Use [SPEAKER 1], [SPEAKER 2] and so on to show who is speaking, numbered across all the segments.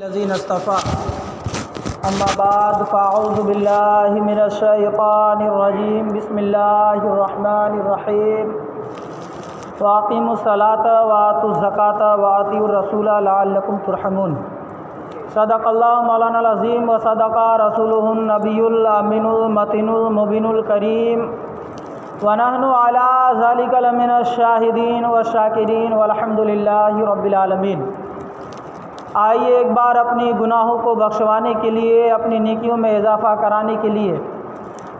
[SPEAKER 1] लज़ीन इस्तफ़ा अम्मा बाद फ़अऊज़ु बिल्लाहि मिनश शैतानिर रजीम बिस्मिल्लाहिर रहीम वाक़िमुस सलाता व आतुज़ ज़काता व अतीउर रसूला लअल्लकुम तुरहमून। सदक़ल्लाहु मौलानाल अज़ीम व सदक़ा रसूलुहुन नबियुल अमीनुल मतीनुल मुबीनुल करीम व नहनु अला ज़ालिका लमिनश शाहिदीन व शाकिरीन वल्हम्दुलिल्लाहि रब्बिल आलमीन। आइए एक बार अपनी गुनाहों को बख्शवाने के लिए, अपनी नेकियों में इजाफ़ा कराने के लिए,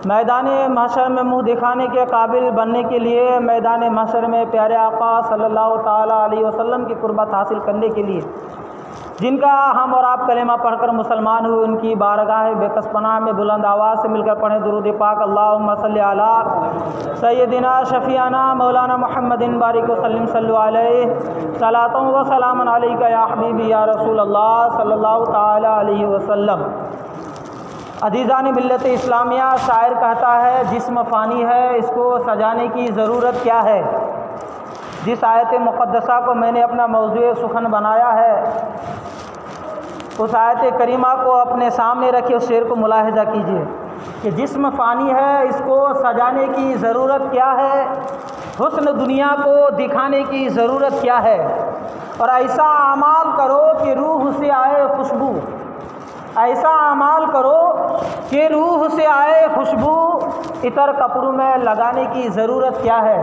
[SPEAKER 1] मैदान महशर में मुँह दिखाने के काबिल बनने के लिए, मैदान महशर में प्यारे आका सल्लल्लाहु ताला अलैहि वसल्लम की कुर्बत हासिल करने के लिए, जिनका हम और आप कलेमा पढ़कर मुसलमान हुए, उनकी बारगाह बेकस पनाह में बुलंद आवाज़ से मिलकर पढ़ें दुरूद पाक। अल्लाहुम्मा सल्ली अला सय्यदिना शफ़ियाना मौलाना मुहम्मदिन बारिक वसल्लिम सल्लु अलैहि सलातुन व सलामुन अलैका या हबीबी या रसूल अल्लाह सल्लल्लाहु ताला अलैहि वसल्लम। अज़ीज़ान मिल्लत इस्लामिया, शायर कहता है जिस्म फ़ानी है, इसको सजाने की ज़रूरत क्या है। जिस आयत मुक़द्दसा को मैंने अपना मौज़ूए सुखन बनाया है, उस आयत करीमा को अपने सामने रखिए, उस शेर को मुलाहिज़ा कीजिए कि जिस्म फ़ानी है, इसको सजाने की ज़रूरत क्या है, हुस्न दुनिया को दिखाने की ज़रूरत क्या है। और ऐसा अमाल करो कि रूह से आए खुशबू, ऐसा अमाल करो कि रूह से आए खुशबू। इतर कपड़ों में लगाने की ज़रूरत क्या है,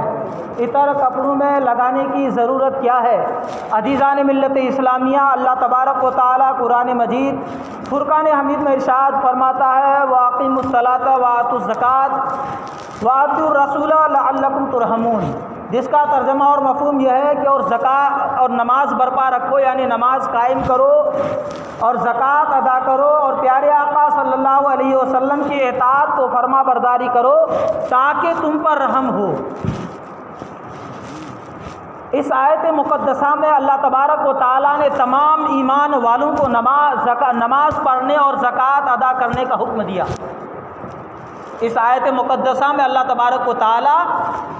[SPEAKER 1] इतर कपड़ों में लगाने की ज़रूरत क्या है। अज़ीज़ान मिल्लत इस्लामिया, अल्लाह तबारक व तआला कुरान मजीद फुरकान हमीद में इरशाद फरमाता है वाक़िमुस सलाता व आतुज़ ज़कात व अतीउर रसूला लअल्लकुम तुरहमून, जिसका तर्जमा और मफ़हूम यह है कि और ज़कात और नमाज बरपा रखो, यानी नमाज कायम करो और ज़कात अदा करो और प्यारे आका सल्लल्लाहु अलैहि वसल्लम की इताअत को फरमा बरदारी करो ताकि तुम पर रहम हो। इस आयत मुक़द्दसा में अल्लाह तबारक व तआला ने तमाम ईमान वालों को नमाज पढ़ने और ज़कात अदा करने का हुक्म दिया। इस आयत मुक़द्दसा में अल्लाह तबारक व तआला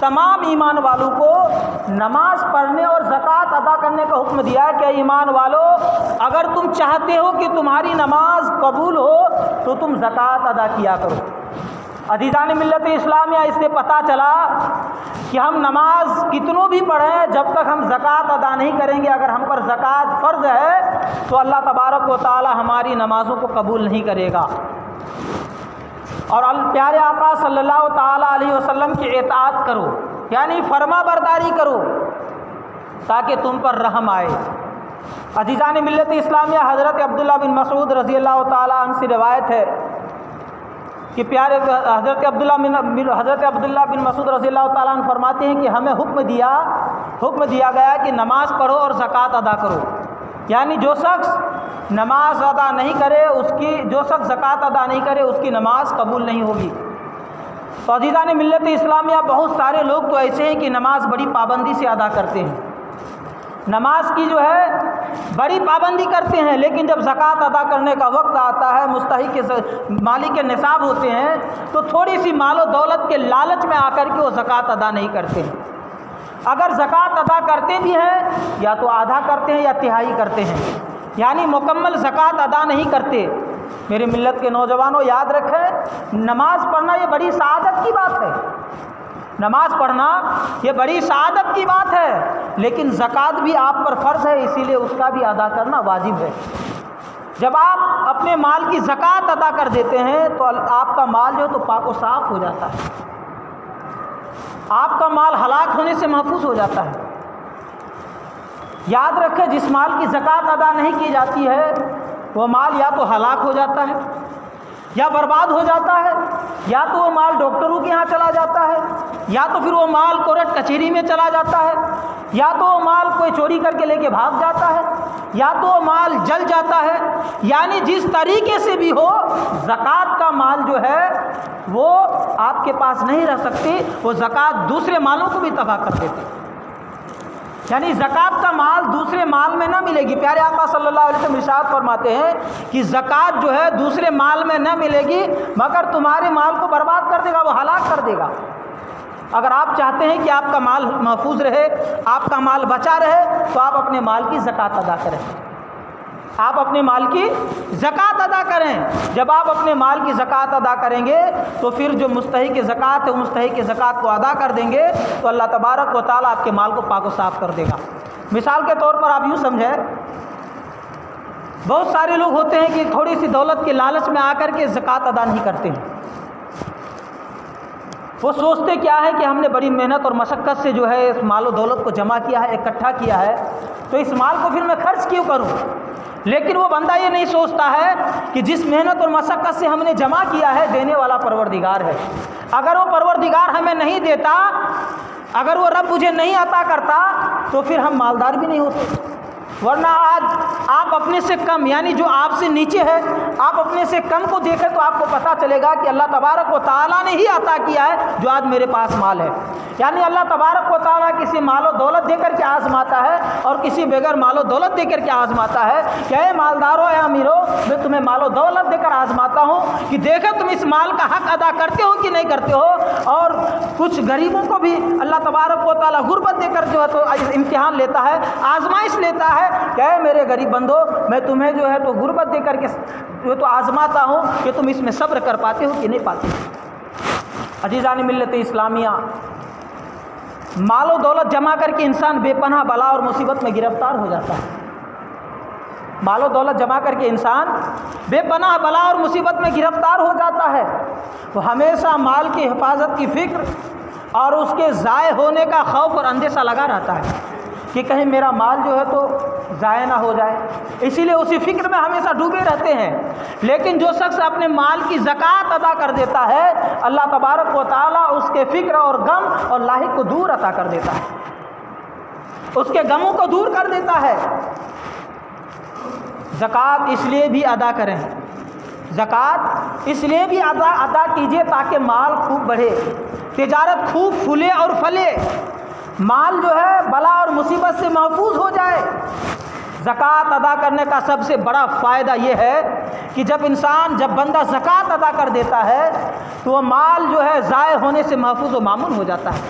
[SPEAKER 1] तमाम ईमान वालों को नमाज पढ़ने और ज़कात अदा करने का हुक्म दिया है कि ईमान वालों, अगर तुम चाहते हो कि तुम्हारी नमाज कबूल हो तो तुम ज़कात अदा किया करो। अज़ीज़ान मिल्लत इस्लामिया, इससे पता चला कि हम नमाज कितनों भी पढ़ें, जब तक हम ज़कात अदा नहीं करेंगे, अगर हम पर ज़कात फ़र्ज़ है तो अल्लाह तबारक व तआला हमारी नमाज़ों को कबूल नहीं करेगा। और प्यारे आका सल्लल्लाहु ताला अलैहि वसल्लम की इताअत करो, यानी फरमा बरदारी करो ताकि तुम पर रहम आए। अज़ीज़ान मिल्लत इस्लामिया, हज़रत अब्दुल्ला बिन मसूद रज़ी अल्लाह ताला अन्हु से रिवायत है कि प्यारे हज़रत अब्दुल्ला बिन मसूद रज़ी अल्लाह ताला अन्हु फरमाते हैं कि हमें हुक्म दिया गया कि नमाज पढ़ो और ज़कात अदा करो, यानी जो शख्स नमाज अदा नहीं करे, जो शख्स ज़कात अदा नहीं करे, उसकी नमाज कबूल नहीं होगी। तो अज़ीज़ान मिल्लत इस्लामिया, बहुत सारे लोग तो ऐसे हैं कि नमाज बड़ी पाबंदी से अदा करते हैं, नमाज की जो है बड़ी पाबंदी करते हैं, लेकिन जब ज़कात अदा करने का वक्त आता है, मुस्तहिक के मालिक के निसाब होते हैं, तो थोड़ी सी मालो दौलत के लालच में आकर के वो ज़कात अदा नहीं करते हैं। अगर ज़कात अदा करते भी हैं, या तो आधा करते हैं या तिहाई करते हैं, यानी मुकम्मल ज़कात अदा नहीं करते। मेरे मिल्लत के नौजवानों, याद रखें, नमाज पढ़ना ये बड़ी सआदत की बात है, नमाज पढ़ना ये बड़ी सआदत की बात है, लेकिन ज़कात भी आप पर फ़र्ज़ है, इसीलिए उसका भी अदा करना वाजिब है। जब आप अपने माल की ज़कात अदा कर देते हैं तो आपका माल जो है तो पाक व साफ़ हो जाता है, आपका माल हलाक होने से महफूज हो जाता है। याद रखें, जिस माल की ज़कात अदा नहीं की जाती है वो माल या तो हलाक हो जाता है या बर्बाद हो जाता है, या तो वो माल डॉक्टरों के यहाँ चला जाता है, या तो फिर वो माल कोर्ट कचहरी में चला जाता है, या तो वो माल कोई चोरी करके लेके भाग जाता है, या तो वो माल जल जाता है। यानी जिस तरीके से भी हो, ज़कात का माल जो है वो आपके पास नहीं रह सकती, वो ज़कात दूसरे मालों को भी तबाह कर देती, यानी ज़कात का माल दूसरे माल में ना मिलेगी। प्यारे आका सल्लल्लाहु अलैहि वसल्लम इरशाद फरमाते हैं कि ज़कात जो है दूसरे माल में ना मिलेगी, मगर तुम्हारे माल को बर्बाद कर देगा, वो हलाक कर देगा। अगर आप चाहते हैं कि आपका माल महफूज रहे, आपका माल बचा रहे, तो आप अपने माल की ज़कात अदा करें। आप अपने माल की ज़कात अदा करें। जब आप अपने माल की ज़कात अदा करेंगे तो फिर जो मुस्तहिक़ ज़कात है मुस्तहिक़ ज़कात को अदा कर देंगे तो अल्लाह तबारक व तआला आपके माल को पाक व साफ़ कर देगा। मिसाल के तौर पर आप यूँ समझें, बहुत सारे लोग होते हैं कि थोड़ी सी दौलत के लालच में आकर के ज़कात अदा नहीं करते हैं। वो सोचते क्या है कि हमने बड़ी मेहनत और मशक्क़त से जो है इस माल व दौलत को जमा किया है, इकट्ठा किया है, तो इस माल को फिर मैं खर्च क्यों करूं। लेकिन वो बंदा ये नहीं सोचता है कि जिस मेहनत और मशक्क़त से हमने जमा किया है देने वाला परवरदिगार है। अगर वो परवरदिगार हमें नहीं देता, अगर वो रब मुझे नहीं अता करता तो फिर हम मालदार भी नहीं होते। वरना आज आप अपने से कम, यानी जो आपसे नीचे है, आप अपने से कम को देखें तो आपको पता चलेगा कि अल्लाह तबारक व तआला ने ही अता किया है जो आज मेरे पास माल है। यानी अल्लाह तबारक व तआला किसी मालो दौलत देकर के आजमाता है और किसी बगैर मालो दौलत देकर के आजमाता है। क्या है मालदारों या अमीरों, मैं तुम्हें मालो दौलत देकर आजमाता हूँ कि देखो तुम इस माल का हक अदा करते हो कि नहीं करते हो। और कुछ गरीबों को भी अल्लाह तबारक व तआला गुर्बत देकर जो है तो इम्तिहान लेता है, आजमाइश लेता है। क्या है मेरे गरीब बंदो, मैं तुम्हें जो है तो गुर्बत देकर के जो तो आजमाता हूँ कि तुम इसमें सब्र कर पाते हो कि नहीं पाते। अजीज़ान मिल्लत इस्लामिया, मालो दौलत जमा करके इंसान बेपनाह बला और मुसीबत में गिरफ्तार हो जाता है। मालो दौलत जमा करके इंसान बेपनाह बला और मुसीबत में गिरफ्तार हो जाता है। तो हमेशा माल की हिफाजत की फ़िक्र और उसके ज़ाय होने का खौफ और अंदेशा लगा रहता है कि कहीं मेरा माल जो है तो ज़ाय ना हो जाए, इसीलिए उसी फ़िक्र में हमेशा डूबे रहते हैं। लेकिन जो शख्स अपने माल की ज़कात अदा कर देता है, अल्लाह तबारक व तआला उसके फ़िक्र और गम और लाहिक को दूर अता कर देता है, उसके गमों को दूर कर देता है। ज़कात इसलिए भी अदा करें, ज़कात इसलिए भी अदा कीजिए ताकि माल खूब बढ़े, तिजारत खूब फूले और फले, माल जो है बला और मुसीबत से महफूज हो जाए। ज़कात अदा करने का सबसे बड़ा फ़ायदा ये है कि जब बंदा ज़कात अदा कर देता है तो वह माल जो है ज़ाय होने से महफूज व मामून हो जाता है।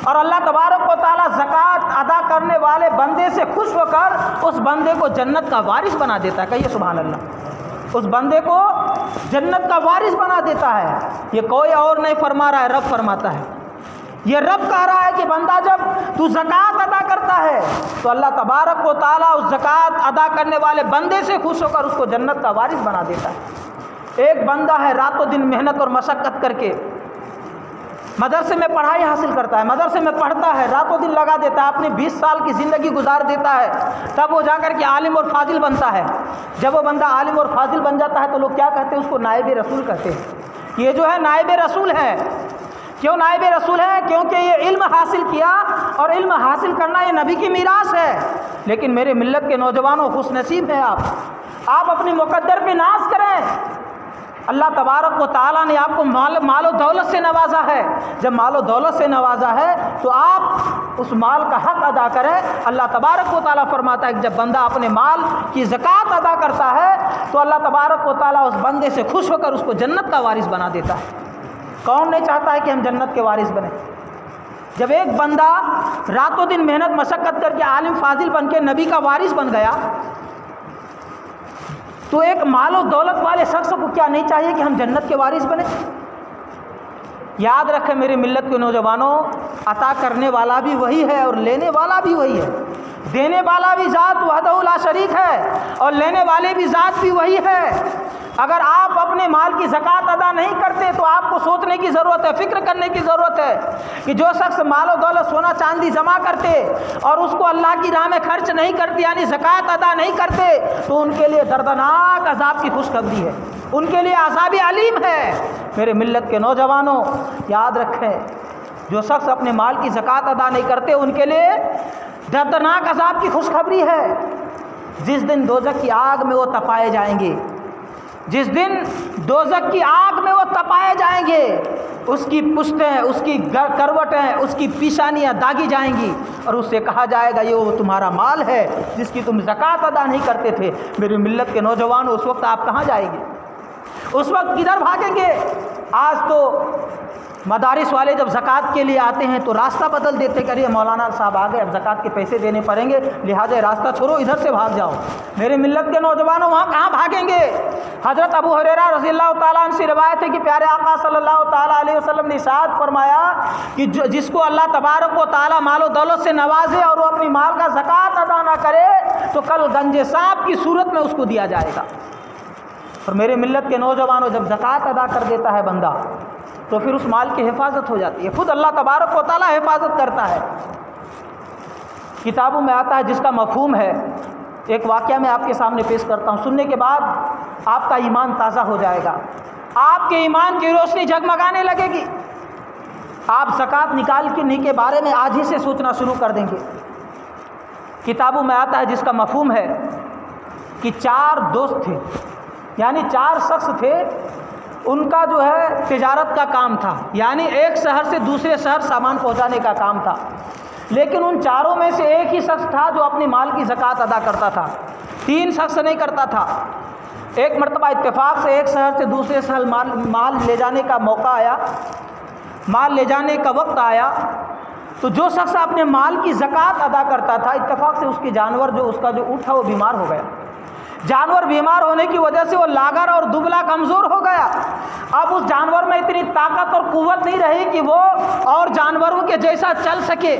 [SPEAKER 1] और अल्लाह तबारक व तआला ज़कात अदा करने वाले बंदे से खुश होकर उस बंदे को जन्नत का वारिस बना देता है। कहिए सुभान अल्लाह। उस बंदे को जन्नत का वारिस बना देता है। ये कोई और नहीं फरमा रहा है, रब फरमाता है। ये रब कह रहा है कि बंदा जब तू ज़कात अदा करता है तो अल्लाह तबारक व तआला उस ज़कात अदा करने वाले बंदे से खुश होकर उसको जन्नत का वारिस बना देता है। एक बंदा है रातों दिन मेहनत और मशक्क़त करके मदरसे में पढ़ाई हासिल करता है, मदरसे में पढ़ता है, रातों दिन लगा देता है, अपनी 20 साल की ज़िंदगी गुजार देता है, तब वो जाकर के आलिम और फाजिल बनता है। जब वो बंदा आलिम और फाजिल बन जाता है तो लोग क्या कहते हैं, उसको नायब रसूल कहते हैं। ये जो है नायब रसूल है। क्यों नायब रसूल है? क्योंकि ये इल्म हासिल किया और इल्म हासिल करना ये नबी की मीरास है। लेकिन मेरे मिल्लत के नौजवानों, खुशनसीब हैं आप अपनी मुक़द्दर पे नाज करें। अल्लाह तबारक व तआला ने आपको माल और दौलत से नवाजा है। जब माल और दौलत से नवाजा है तो आप उस माल का हक अदा करें। अल्लाह तबारक व तआला फरमाता है कि जब बंदा अपने माल की ज़कात अदा करता है तो अल्लाह तबारक व तआला उस बंदे से खुश होकर उसको जन्नत का वारिस बना देता है। कौन नहीं चाहता है कि हम जन्नत के वारिस बने? जब एक बंदा रातों दिन मेहनत मशक्क़त करके आलिम फाजिल बन के नबी का वारिस बन गया तो एक मालो दौलत वाले शख्स को क्या नहीं चाहिए कि हम जन्नत के वारिस बने? याद रखें मेरे मिल्लत के नौजवानों, अता करने वाला भी वही है और लेने वाला भी वही है। देने वाला भी ज़ात वहदहू ला शरीक है और लेने वाले भी ज़ात भी वही है। अगर आप अपने माल की ज़कात अदा नहीं करते तो आपको सोचने की ज़रूरत है, फ़िक्र करने की ज़रूरत है कि जो शख्स मालो दौलत सोना चांदी जमा करते और उसको अल्लाह की राह में खर्च नहीं करते, यानी ज़कात अदा नहीं करते, तो उनके लिए दर्दनाक अजाब की खुशखबरी है, उनके लिए अज़ाब अलीम है। मेरे मिल्लत के नौजवानों, याद रखें, जो शख्स अपने माल की ज़कात अदा नहीं करते उनके लिए दर्दनाक अजाब की खुशखबरी है। जिस दिन दोज़ख की आग में वो तपाए जाएंगे, जिस दिन दोज़ख की आग में वो तपाए जाएंगे, उसकी पुश्तें, उसकी करवटें, उसकी पेशानियाँ दागी जाएंगी और उससे कहा जाएगा ये वो तुम्हारा माल है जिसकी तुम ज़कात अदा नहीं करते थे। मेरी मिल्लत के नौजवान, उस वक्त आप कहाँ जाएंगे? उस वक्त किधर भागेंगे? आज तो मदारिस वाले जब ज़कात के लिए आते हैं तो रास्ता बदल देते कि अरे मौलाना साहब आ गए, अब ज़कात के पैसे देने पड़ेंगे, लिहाजा रास्ता छोड़ो, इधर से भाग जाओ। मेरे मिल्लत के नौजवानों वहाँ कहाँ भागेंगे। हज़रत अबू हुरैरा रज़ियल्लाहु ताला अन्हु से रिवायत है कि प्यारे आका सल्लल्लाहु ताला अलैहि वसल्लम ने इरशाद फरमाया कि जिसको अल्लाह तबारक व तआला मालो दौलत से नवाजे और वो अपनी माल का ज़कात अदा ना करे तो कल गंजे सांप की सूरत में उसको दिया जाएगा। और मेरे मिल्लत के नौजवानों, जब ज़कात अदा कर देता है बंदा तो फिर उस माल की हिफाजत हो जाती है, खुद अल्लाह तबारक व तआला हिफाजत करता है। किताबों में आता है जिसका मफ़हूम है, एक वाक़या मैं आपके सामने पेश करता हूँ, सुनने के बाद आपका ईमान ताज़ा हो जाएगा, आपके ईमान की रोशनी जगमगाने लगेगी, आप ज़कात निकालने के बारे में आज ही से सोचना शुरू कर देंगे। किताबों में आता है जिसका मफ़हूम है कि 4 दोस्त थे, यानी 4 शख्स थे, उनका जो है तिजारत का काम था, यानी एक शहर से दूसरे शहर सामान पहुंचाने का काम था। लेकिन उन चारों में से एक ही शख्स था जो अपने माल की ज़कात अदा करता था, 3 शख्स नहीं करता था। एक मरतबा इत्तेफाक से एक शहर से दूसरे शहर माल ले जाने का मौका आया, माल ले जाने का वक्त आया, तो जो शख्स अपने माल की ज़कात अदा करता था, इत्तेफाक से उसकी जानवर जो उसका जो ऊँट था वो बीमार हो गया। जानवर बीमार होने की वजह से वो लागर और दुबला कमज़ोर हो गया। अब उस जानवर में इतनी ताकत और कुव्वत नहीं रही कि वो और जानवरों के जैसा चल सके,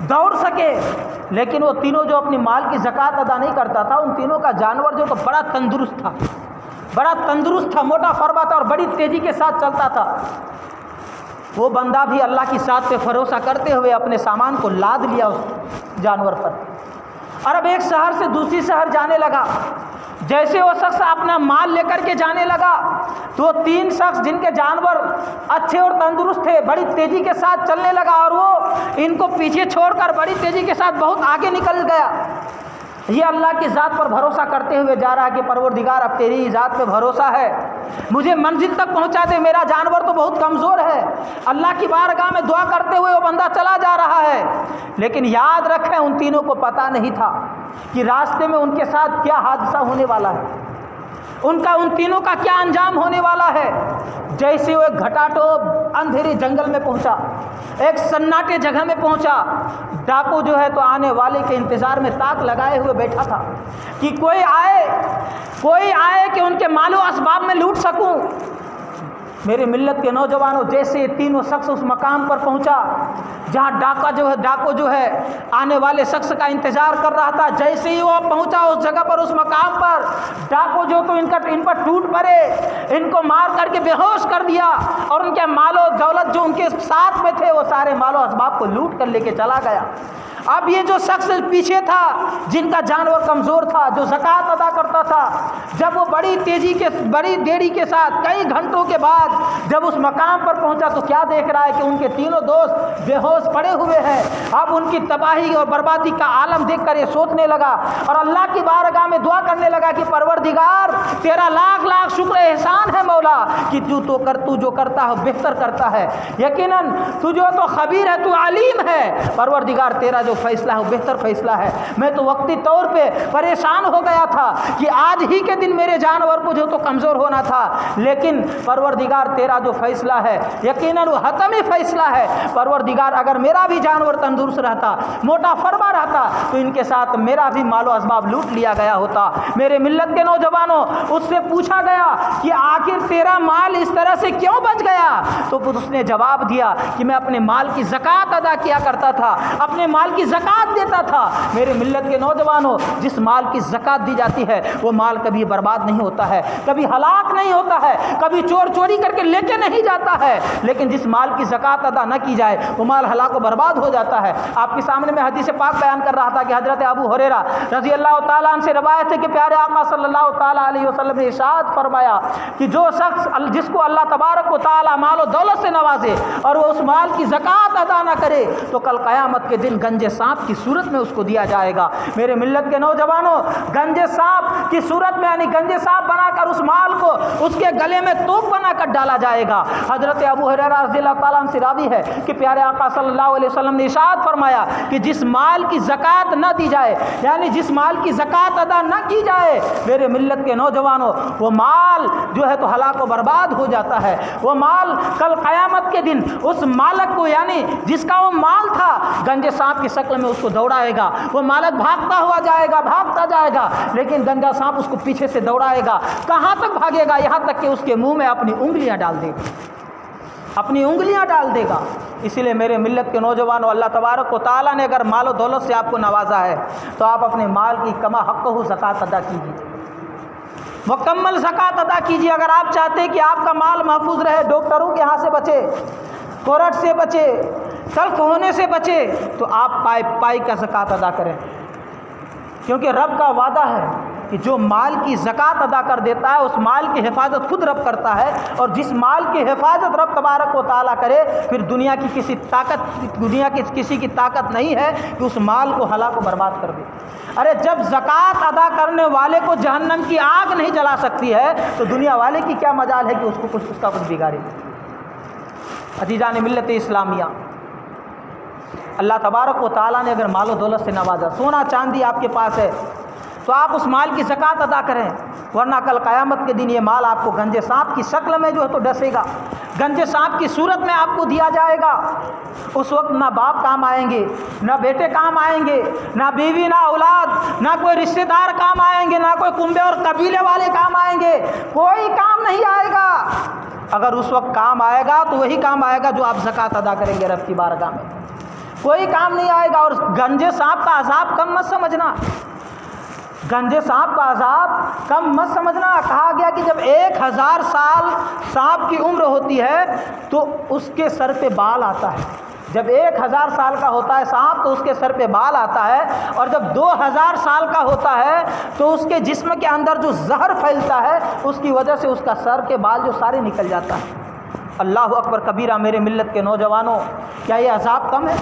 [SPEAKER 1] दौड़ सके। लेकिन वो तीनों जो अपनी माल की ज़कात अदा नहीं करता था, उन तीनों का जानवर जो तो बड़ा तंदुरुस्त था, बड़ा तंदुरुस्त था, मोटा फरबा था और बड़ी तेज़ी के साथ चलता था। वो बंदा भी अल्लाह की साथ पे भरोसा करते हुए अपने सामान को लाद लिया उस जानवर पर, और अब एक शहर से दूसरी शहर जाने लगा। जैसे वो शख्स अपना माल लेकर के जाने लगा तो 3 शख्स जिनके जानवर अच्छे और तंदुरुस्त थे बड़ी तेज़ी के साथ चलने लगा, और वो इनको पीछे छोड़कर बड़ी तेज़ी के साथ बहुत आगे निकल गया। ये अल्लाह की ज़ात पर भरोसा करते हुए जा रहा है कि परवरदिगार अब तेरी ज़ात पे भरोसा है, मुझे मंजिल तक पहुंचा दे, मेरा जानवर तो बहुत कमज़ोर है। अल्लाह की बारगाह में दुआ करते हुए वो बंदा चला जा रहा है। लेकिन याद रखें, उन तीनों को पता नहीं था कि रास्ते में उनके साथ क्या हादसा होने वाला है, उनका उन तीनों का क्या अंजाम होने वाला है। जैसे वो एक घटाटोप अंधेरे जंगल में पहुंचा, एक सन्नाटे जगह में पहुंचा, डाकू जो है तो आने वाले के इंतज़ार में ताक लगाए हुए बैठा था कि कोई आए कि उनके मालो असबाब में लूट सकूं। मेरे मिल्लत के नौजवानों, जैसे तीनों शख्स उस मकाम पर पहुंचा जहां डाकू जो है आने वाले शख्स का इंतज़ार कर रहा था, जैसे ही वो पहुंचा उस जगह पर, उस मकाम पर, डाकू जो तो इन पर टूट पड़े, इनको मार करके बेहोश कर दिया और उनके मालो दौलत जो उनके साथ में थे वो सारे मालो असबाब को लूट कर लेके चला गया। अब ये जो शख्स पीछे था, जिनका जानवर कमज़ोर था, जो ज़कात अदा करता था, जब वो बड़ी देरी के साथ कई घंटों के बाद जब उस मकाम पर पहुंचा तो क्या देख रहा है कि उनके तीनों दोस्त बेहोश पड़े हुए हैं। अब उनकी तबाही और बर्बादी का आलम देखकर ये सोचने लगा और अल्लाह की बारगाह में दुआ करने लगा कि परवरदिगार, तेरा लाख लाख शुक्र एहसान है मौला कि तू जो करता है बेहतर करता है। यकीनन तू जो तो खबीर है, तू अलीम है। परवरदिगार, तेरा जो फैसला है बेहतर फैसला है। मैं तो वक्ती तौर पे परेशान हो गया था कि आज ही के दिन मेरे जानवर को जो तो कमज़ोर होना था, लेकिन परवरदिगार तेरा जो फैसला है यकीनन वो हतमी फैसला है। परवरदिगार, अगर मेरा भी जानवर तंदुरुस्त रहता, मोटा फरमा रहता, तो इनके साथ मेरा भी मालो असबाब लूट लिया गया होता। मेरे मिल्लत के नौजवानों, उससे पूछा गया कि आखिर तेरा माल इस तरह से क्यों बच गया? तो उसने जवाब दिया कि मैं अपने माल की ज़कात अदा किया करता था, अपने माल की ज़कात देता था। मेरे मिल्लत के नौजवानों, जिस माल की ज़कात दी जाती है वो माल कभी बर्बाद नहीं होता है, कभी हलाक नहीं होता है, कभी चोरी करके लेके नहीं जाता है। लेकिन जिस माल की ज़कात अदा न की जाए वो माल हलाक व बर्बाद हो जाता है। आपके सामने मैं हदीस पाक बयान कर रहा था कि हज़रत अबू हुरैरा रज़ी अल्लाह ताला अन्हु से रवायत है कि प्यारे आका सल्लल्लाहु ताला अलैहि वसल्लम ने इरशाद फरमाया कि जो शख्स जिसको अल्लाह तबारक व तआला माल और दौलत से नवाजे और वो उस माल की ज़कात अदा न करे तो कल क़यामत के दिन गंजे सांप की सूरत में उसको दिया जाएगा। मेरे मिल्लत के नौजवानों, गंजे सांप की सूरत में यानी गंजे सांप बनाकर उस माल को उसके गले में तोप बनाकर डाला जाएगा। हज़रत अबू हुरैरा रज़ियल्लाहु ताला अन्हु से रावी है कि प्यारे आका सल्लल्लाहु अलैहि वसल्लम ने इरशाद फरमाया कि जिस माल की ज़कात न दी जाए, यानी जिस माल की ज़कात अदा न की जाए, मेरे मिल्लत के नौजवान नौजवानों, वो माल जो है तो हलाक व बर्बाद हो जाता है। वो माल कल क़यामत के दिन उस मालक को, यानी जिसका वो माल था, गंजे सांप की शक्ल में उसको दौड़ाएगा। वो मालक भागता हुआ जाएगा, भागता जाएगा, लेकिन गंजा सांप उसको पीछे से दौड़ाएगा। कहाँ तक भागेगा? यहाँ तक कि उसके मुंह में अपनी उंगलियां डाल देगा, अपनी उंगलियां डाल देगा। इसीलिए मेरे मिल्लत के नौजवानों, अल्लाह तबारक व तआला ने अगर माल और दौलत से आपको नवाजा है तो आप अपने माल की कमा हक़्क़हू ज़कात अदा कीजिए, मुकम्मल ज़कात अदा कीजिए। अगर आप चाहते हैं कि आपका माल महफूज रहे, डॉक्टरों के यहाँ से बचे, कोरट से बचे, तल्ख होने से बचे, तो आप पाई पाई का ज़कात अदा करें, क्योंकि रब का वादा है कि जो माल की ज़कात अदा कर देता है उस माल की हिफाजत खुद रब करता है। और जिस माल की हिफाजत रब तबारक व तआला करे, फिर दुनिया की किसी की ताकत नहीं है कि उस माल को हलाक व बर्बाद कर दे। अरे जब ज़कात अदा करने वाले को जहन्नम की आग नहीं जला सकती है तो दुनिया वाले की क्या मजाल है कि उसका कुछ बिगाड़े। अजीज़ान मिल्लत इस्लामिया, अल्लाह तबारक व तआला ने अगर मालो दौलत से नवाजा, सोना चांदी आपके पास है, तो आप उस माल की ज़कात अदा करें, वरना कल क़यामत के दिन ये माल आपको गंजे सांप की शक्ल में जो है तो डसेगा, गंजे सांप की सूरत में आपको दिया जाएगा। उस वक्त ना बाप काम आएंगे, ना बेटे काम आएंगे, ना बीवी, ना औलाद, ना कोई रिश्तेदार काम आएंगे, ना कोई कुंबे और कबीले वाले काम आएंगे, कोई काम नहीं आएगा। अगर उस वक्त काम आएगा तो वही काम आएगा जो आप ज़कात अदा करेंगे रब की बारगाह में, कोई काम नहीं आएगा। और गंजे सांप का अजाब कम मत समझना, गंजे सांप का अजाब कम मत समझना। कहा गया कि जब 1000 साल सांप की उम्र होती है तो उसके सर पे बाल आता है। जब 1000 साल का होता है सांप तो उसके सर पे बाल आता है, और जब 2000 साल का होता है तो उसके जिस्म के अंदर जो जहर फैलता है उसकी वजह से उसका सर के बाल जो सारे निकल जाता है। अल्लाह अकबर कबीरा। मेरे मिल्लत के नौजवानों, क्या ये अजाब कम है?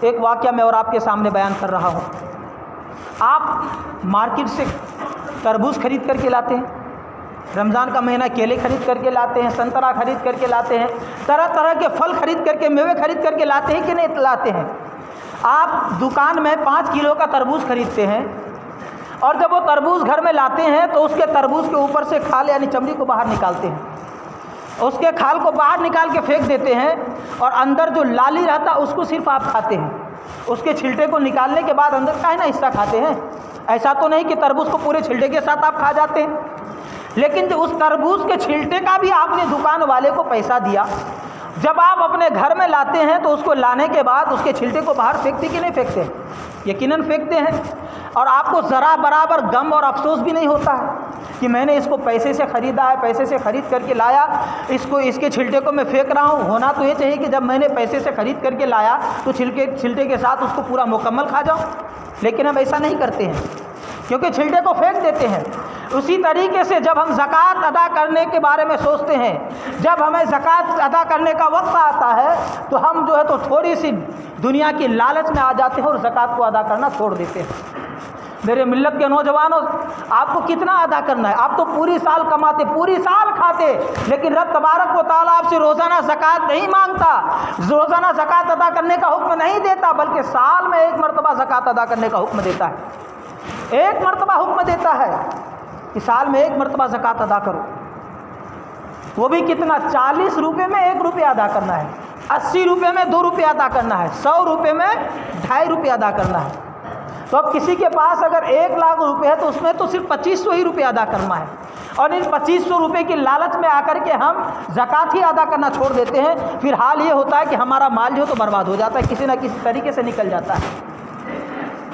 [SPEAKER 1] एक वाक़या मैं और आपके सामने बयान कर रहा हूँ। आप मार्केट से तरबूज खरीद करके लाते हैं, रमज़ान का महीना केले खरीद करके लाते हैं, संतरा खरीद करके लाते हैं, तरह तरह के फल खरीद करके, मेवे खरीद करके लाते हैं कि नहीं लाते हैं? आप दुकान में 5 किलो का तरबूज खरीदते हैं, और जब वो तरबूज घर में लाते हैं तो उसके तरबूज के ऊपर से खाल यानी चमड़ी को बाहर निकालते हैं, उसके खाल को बाहर निकाल के फेंक देते हैं, और अंदर जो लाली रहता उसको सिर्फ आप खाते हैं। उसके छिलटे को निकालने के बाद अंदर का है ना हिस्सा खाते हैं। ऐसा तो नहीं कि तरबूज को पूरे छिलटे के साथ आप खा जाते हैं, लेकिन जो उस तरबूज के छिलटे का भी आपने दुकान वाले को पैसा दिया, जब आप अपने घर में लाते हैं तो उसको लाने के बाद उसके छिलटे को बाहर फेंकते कि नहीं फेंकते? यकीनन फेंकते हैं। और आपको ज़रा बराबर गम और अफसोस भी नहीं होता है कि मैंने इसको पैसे से ख़रीदा है, पैसे से ख़रीद करके लाया, इसके छिलटे को मैं फेंक रहा हूँ। होना तो ये चाहिए कि जब मैंने पैसे से ख़रीद करके लाया तो छिलटे के साथ उसको पूरा मुकम्मल खा जाऊँ, लेकिन हम ऐसा नहीं करते हैं क्योंकि छिलटे को फेंक देते हैं। उसी तरीके से जब हम ज़कात अदा करने के बारे में सोचते हैं, जब हमें ज़कात अदा करने का वक्त आता है तो हम जो है तो थोड़ी सी दुनिया की लालच में आ जाते हैं और ज़कात को अदा करना छोड़ देते हैं। मेरे मिल्लत के नौजवानों, आपको कितना अदा करना है? आप तो पूरी साल कमाते, पूरी साल खाते, लेकिन रब तबारक व तआला आपसे रोज़ाना ज़कात नहीं मांगता, रोज़ाना ज़कात अदा करने का हुक्म नहीं देता, बल्कि साल में 1 मरतबा ज़कात अदा करने का हुक्म देता है। 1 मरतबा हुक्म देता है कि साल में 1 मरतबा ज़कात अदा करो। वो भी कितना? 40 रुपये में 1 रुपया अदा करना है, 80 रुपये में 2 रुपये अदा करना है, 100 रुपये में 2.5 रुपये अदा करना है। तो अब किसी के पास अगर 1 लाख रुपये है तो उसमें तो सिर्फ 2500 ही रुपये अदा करना है, और इन 2500 रुपये की लालच में आकर के हम ज़कात ही अदा करना छोड़ देते हैं। फिर हाल ये होता है कि हमारा माल जो तो बर्बाद हो जाता है, किसी न किसी तरीके से निकल जाता है।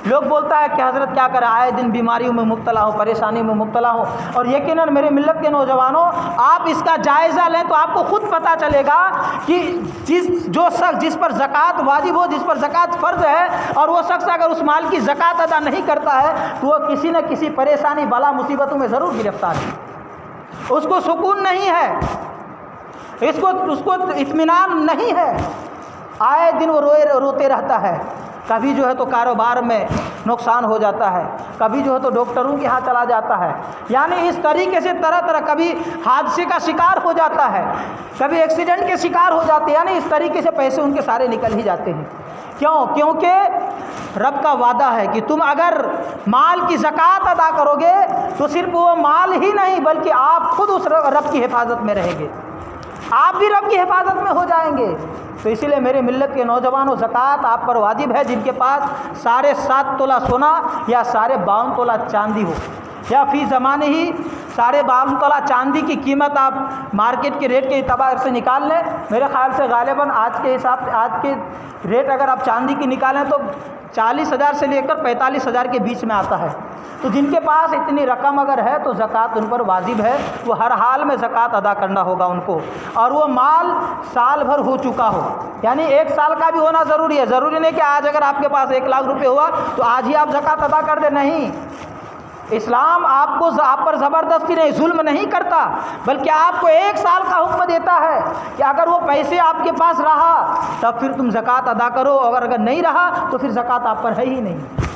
[SPEAKER 1] लोग बोलता है कि हज़रत क्या करें, आए दिन बीमारियों में मुब्तला हो, परेशानी में मुब्तला हो। और यकीनन मेरे मिल्लत के नौजवानों, आप इसका जायज़ा लें तो आपको खुद पता चलेगा कि जिस पर ज़कात वाजिब हो, जिस पर ज़कात फ़र्ज़ है, और वो शख्स अगर उस माल की ज़कात अदा नहीं करता है तो वो किसी न किसी परेशानी, बला, मुसीबतों में ज़रूर गिरफ्तार है। उसको सुकून नहीं है, उसको इत्मीनान नहीं है, आए दिन वो रोते रहता है। कभी जो है तो कारोबार में नुकसान हो जाता है, कभी जो है तो डॉक्टरों के यहाँ चला जाता है। यानी इस तरीके से तरह तरह, कभी हादसे का शिकार हो जाता है, कभी एक्सीडेंट के शिकार हो जाते हैं। यानी इस तरीके से पैसे उनके सारे निकल ही जाते हैं। क्यों? क्योंकि रब का वादा है कि तुम अगर माल की ज़कात अदा करोगे तो सिर्फ वो माल ही नहीं बल्कि आप खुद उस रब की हिफाजत में रहेंगे, आप भी रब की हिफाजत में हो जाएंगे। तो इसीलिए मेरे मिल्लत के नौजवानों, ज़कात आप पर वाजिब है। जिनके पास 7.5 तोला सोना या 52.5 तोला चांदी हो, या फी ज़माने ही 52.5 तोला चांदी की कीमत आप मार्केट के रेट के एतबार से निकाल लें। मेरे ख़्याल से गालिबन आज के हिसाब से, आज के रेट अगर आप चांदी की निकालें तो 40,000 से लेकर 45,000 के बीच में आता है। तो जिनके पास इतनी रकम अगर है तो ज़कात उन पर वाजिब है, वो हर हाल में ज़कात अदा करना होगा उनको। और वो माल साल भर हो चुका हो, यानी 1 साल का भी होना ज़रूरी है। ज़रूरी नहीं कि आज अगर आपके पास 1 लाख रुपए हुआ तो आज ही आप ज़कात अदा कर दें, नहीं। इस्लाम आपको आप पर ज़बरदस्ती नहीं, जुल्म नहीं करता, बल्कि आपको 1 साल का हुक्म देता है कि अगर वो पैसे आपके पास रहा तब फिर तुम ज़कात अदा करो, और अगर नहीं रहा तो फिर ज़कात आप पर है ही नहीं।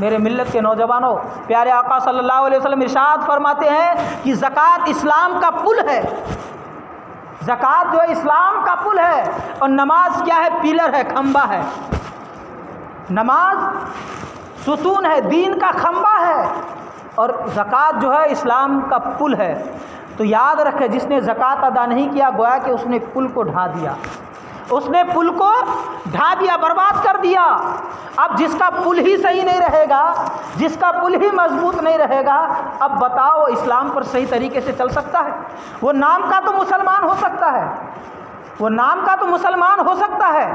[SPEAKER 1] मेरे मिल्लत के नौजवानों, प्यारे आका सल्लल्लाहु अलैहि वसल्लम इरशाद फरमाते हैं कि ज़कात इस्लाम का पुल है। ज़कात जो है इस्लाम का पुल है, और नमाज क्या है? पिलर है, खंबा है। नमाज सुतून है, दीन का खंबा है, और ज़कात जो है इस्लाम का पुल है। तो याद रखें, जिसने ज़कात अदा नहीं किया गोया कि उसने पुल को ढा दिया, उसने पुल को ढा दिया, बर्बाद कर दिया। अब जिसका पुल ही सही नहीं रहेगा, जिसका पुल ही मजबूत नहीं रहेगा, अब बताओ इस्लाम पर सही तरीके से चल सकता है? वो नाम का तो मुसलमान हो सकता है, वो नाम का तो मुसलमान हो सकता है,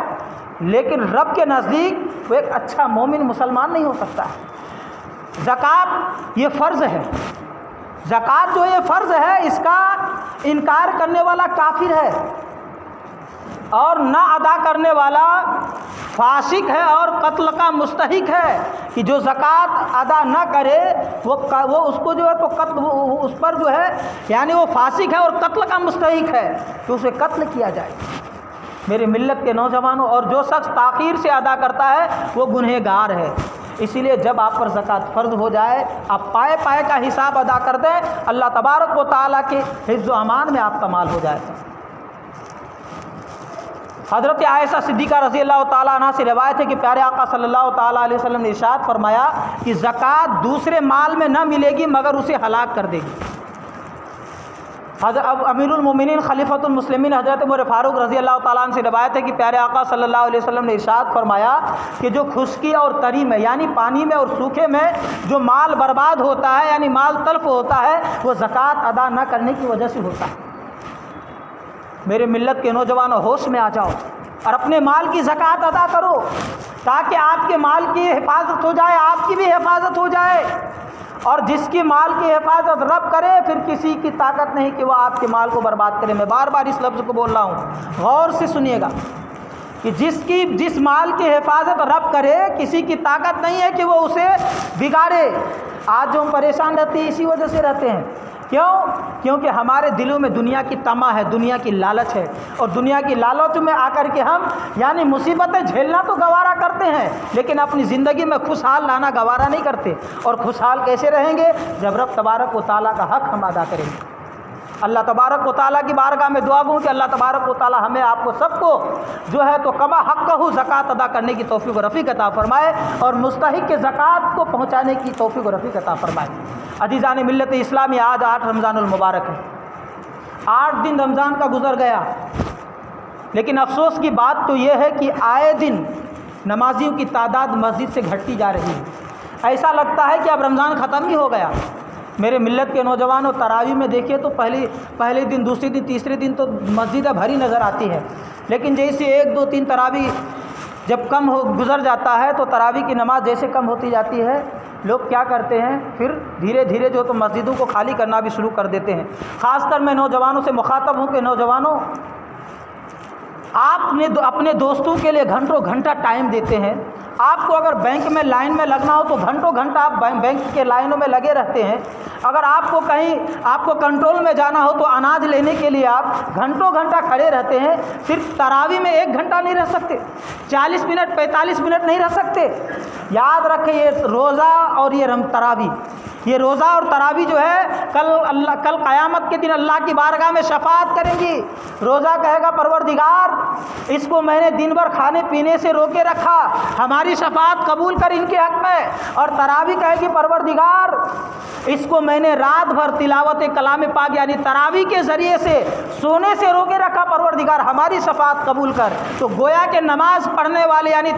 [SPEAKER 1] लेकिन रब के नज़दीक वो एक अच्छा मोमिन मुसलमान नहीं हो सकता है। ज़कात ये फ़र्ज़ है, ज़कात जो ये फ़र्ज़ है, इसका इनकार करने वाला काफिर है, और ना अदा करने वाला फासिक है और कत्ल का मुस्तहिक है। कि जो ज़कात अदा ना करे वो उसको जो है तो कत्ल, उस पर जो है यानी वो फासिक है और कत्ल का मुस्तहिक है, तो उसे कत्ल किया जाए। मेरे मिल्लत के नौजवानों, और जो शख्स ताख़ीर से अदा करता है वो गुनहगार है। इसीलिए जब आप पर ज़कात फ़र्ज़ हो जाए, आप पाए पाए का हिसाब अदा कर दें, अल्लाह तबारक व तआला के हिफ्ज़ व अमान में आपका माल हो जाए। हज़रत आयशा सिद्दीक़ा रज़ी अल्लाह ताला अन्हा से रिवायत है कि प्यारे आका सल्लल्लाहु ताला अलैहि वसल्लम ने इरशाद फरमाया कि ज़कात दूसरे माल में न मिलेगी मगर उसे हलाक कर देगी। अब अमीरुल मोमिनीन खलीफतुल मुस्लिमीन हज़रत उमर फ़ारूक रज़ी अल्लाह ताला अन्हु से रिवायत है कि प्यारे आका सल्लल्लाहु अलैहि वसल्लम ने इरशाद फरमाया कि जो खुश्की और तरी में, यानी पानी में और सूखे में जो माल बर्बाद होता है, यानी माल तल्फ होता है, वो ज़कात अदा न करने की वजह से होता है। मेरे मिल्लत के नौजवानों, होश में आ जाओ और अपने माल की ज़कात अदा करो, ताकि आपके माल की हिफाजत हो जाए, आपकी भी हिफाजत हो जाए। और जिसकी माल की हिफाजत रब करे, फिर किसी की ताकत नहीं कि वह आपके माल को बर्बाद करे। मैं बार बार इस लफ्ज़ को बोल रहा हूँ, गौर से सुनिएगा कि जिस माल की हिफाजत रब करे, किसी की ताकत नहीं है कि वो उसे बिगाड़े। आज जो हम परेशान रहते हैं इसी वजह से रहते हैं। क्यों? क्योंकि हमारे दिलों में दुनिया की तमा है, दुनिया की लालच है, और दुनिया की लालच में आकर के हम यानी मुसीबतें झेलना तो गवारा करते हैं, लेकिन अपनी ज़िंदगी में खुशहाल लाना गवारा नहीं करते। और खुशहाल कैसे रहेंगे? जब रब तबारक व तआला का हक़ हम अदा करेंगे। अल्लाह तबारक व तआला की बारगाह में दुआ करूँ कि अल्लाह तबारक व तआला हमें आपको सबको जो है तो कमा हक़्क़हू ज़कात अदा करने की तौफ़ीक़ व रफ़ीक़ अता फ़रमाए, और मुस्तहिक़ के ज़कात को पहुँचाने की तौफ़ीक़ व रफ़ीक़ अता फ़रमाए। अज़ीज़ान मिल्लत इस्लामी, आज 8 रमज़ानुल मुबारक है। 8 दिन रमज़ान का गुज़र गया, लेकिन अफसोस की बात तो ये है कि आए दिन नमाजियों की तादाद मस्जिद से घटती जा रही है। ऐसा लगता है कि अब रमज़ान ख़त्म ही हो गया। मेरे मिल्लत के नौजवानों, तरावी में देखिए तो पहले दिन, दूसरे दिन, तीसरे दिन तो मस्जिदें भरी नज़र आती है, लेकिन जैसे 1, 2, 3 तरावी जब कम हो गुज़र जाता है तो तरावी की नमाज़ जैसे कम होती जाती है, लोग क्या करते हैं, फिर धीरे धीरे जो तो मस्जिदों को खाली करना भी शुरू कर देते हैं। ख़ासकर मैं नौजवानों से मुखातब हूँ कि नौजवानों, आपने अपने दोस्तों के लिए घंटों घंटा टाइम देते हैं, आपको अगर बैंक में लाइन में लगना हो तो घंटों घंटा आप बैंक के लाइनों में लगे रहते हैं। अगर आपको कहीं आपको कंट्रोल में जाना हो तो अनाज लेने के लिए आप घंटों घंटा खड़े रहते हैं। सिर्फ तरावी में 1 घंटा नहीं रह सकते, 40 मिनट 45 मिनट नहीं रह सकते। याद रखें, ये रोज़ा और ये तरावी, ये रोज़ा और तरावी जो है कल क़यामत के दिन अल्लाह की बारगाह में शफाअत करेंगी। रोज़ा कहेगा परवरदिगार इसको मैंने दिन भर खाने पीने से रोके रखा, हमारी शफाअत कबूल कर इनके हक़ में। और तरावी कहेगी परवरदिगार इसको मैंने रात भर तिलावत कलाम पाक यानी तरावी के ज़रिए से सोने से रोके रखा, परवरदिगार हमारी शफाअत कबूल कर। तो गोया के नमाज पढ़ने वाले यानी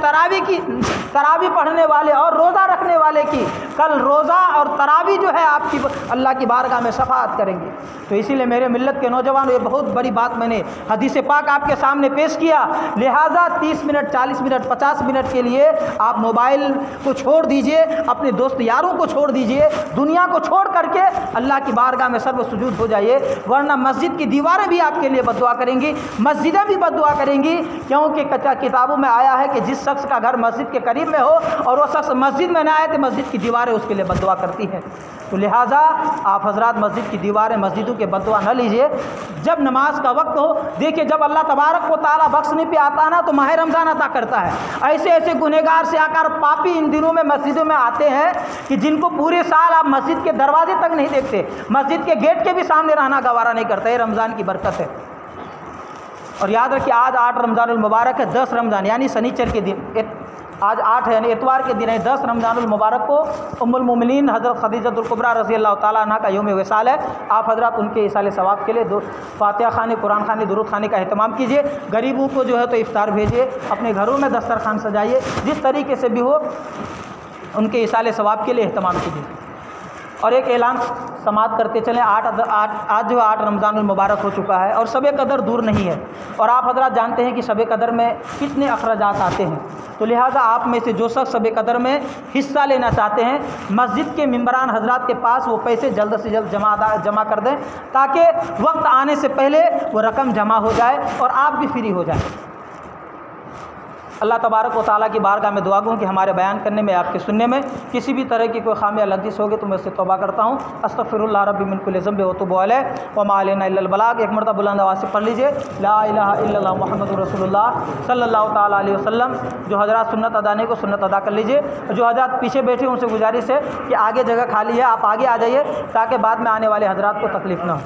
[SPEAKER 1] तरावी पढ़ने वाले और रोज़ा रखने वाले की कल रोज़ा और तरावी जो है आपकी अल्लाह की बारगाह में शफाअत करेंगे। तो इसीलिए मेरे मिल्लत के नौजवानों, ये बहुत बड़ी बात मैंने हदीस पाक आपके सामने पेश किया। लिहाजा 30 मिनट 40 मिनट 50 मिनट के लिए आप मोबाइल को छोड़ दीजिए, अपने दोस्त यारों को छोड़ दीजिए, दुनिया को छोड़ करके अल्लाह की बारगाह में सर्व सुजूद हो जाइए। वरना मस्जिद की दीवारें भी आपके लिए बद्दुआ करेंगी, मस्जिदें भी बद्दुआ करेंगी। क्योंकि किताबों में आया है कि जिस शख्स का घर मस्जिद के करीब में हो और वो शख्स मस्जिद में ना आए तो मस्जिद की दीवारें उसके लिए बद्दुआ करती हैं। तो लिहाजा आप हजरात मस्जिद की दीवारें, मस्जिदों के बद्दुआ न लीजिए। जब नमाज का वक्त हो, देखिए जब अल्लाह तबारक व तआला बख्शने पे आता है ना तो माह रमज़ान अता करता है। ऐसे ऐसे गुनहगार से आकर पापी इन दिनों में मस्जिदों में आते हैं कि जिनको पूरे साल आप मस्जिद के दरवाजे तक नहीं देखते, मस्जिद के गेट के भी सामने रहना गवारा नहीं करते। ये रमज़ान की बरकत है। और याद रखिए आज 8 रमज़ानुल मुबारक है, 10 रमज़ान यानी शनिचर के दिन, आज 8 है यानी इतवार के दिन है। 10 रमज़ानुल मुबारक को उम्मुल मोमिनीन हज़रत खदीजतुल कुबरा रज़ी अल्लाह ताला अन्हा का यौम विसाल है। आप हज़रात उनके इसाले सवाब के लिए फातिहा खाने, कुरान खाने, दुरूद खाने का अहतमाम कीजिए। गरीबों को जो है तो इफ्तार भेजिए, अपने घरों में दस्तरखान सजाइए, जिस तरीके से भी हो उनके इसाले सवाब के लिए अहतमाम कीजिए। और एक ऐलान समाप्त करते चलें, आज जो 8 रमज़ानुल मुबारक हो चुका है और शब कदर दूर नहीं है। और आप हज़रात जानते हैं कि शब कदर में कितने अखराजात आते हैं। तो लिहाजा आप में से जो शख्स शब कदर में हिस्सा लेना चाहते हैं, मस्जिद के मिंबरान हज़रात के पास वो पैसे जल्द से जल्द जमा कर दें ताकि वक्त आने से पहले वो रकम जमा हो जाए और आप भी फ्री हो जाए। अल्लाह तबारक व तआला की बारगाह में दुआ गूँ कि हमारे बयान करने में, आपके सुनने में किसी भी तरह की कोई खामी या लग़ज़िश होगी तो मैं उससे तौबा करता हूँ। अस्तग़फ़िरुल्लाह रब्बी मिन कुल्लि ज़ंबिन व अतूबु अलैहि व मा अलैना इल्लल बलाग। एक मरतबा बुलंद आवाज़ से पढ़ लीजिए, ला इलाहा इल्लल्लाह मुहम्मदुर रसूलुल्लाह सल्लल्लाहु तआला अलैहि वसल्लम। जो हज़रात सुन्नत अदा नहीं को सुन्नत अदा कर लीजिए। जो हज़रात पीछे बैठे उनसे गुजारिश है कि आगे जगह खाली है, आप आगे आ जाइए ताकि बाद में आने वाले हज़रात को तकलीफ़ ना हो।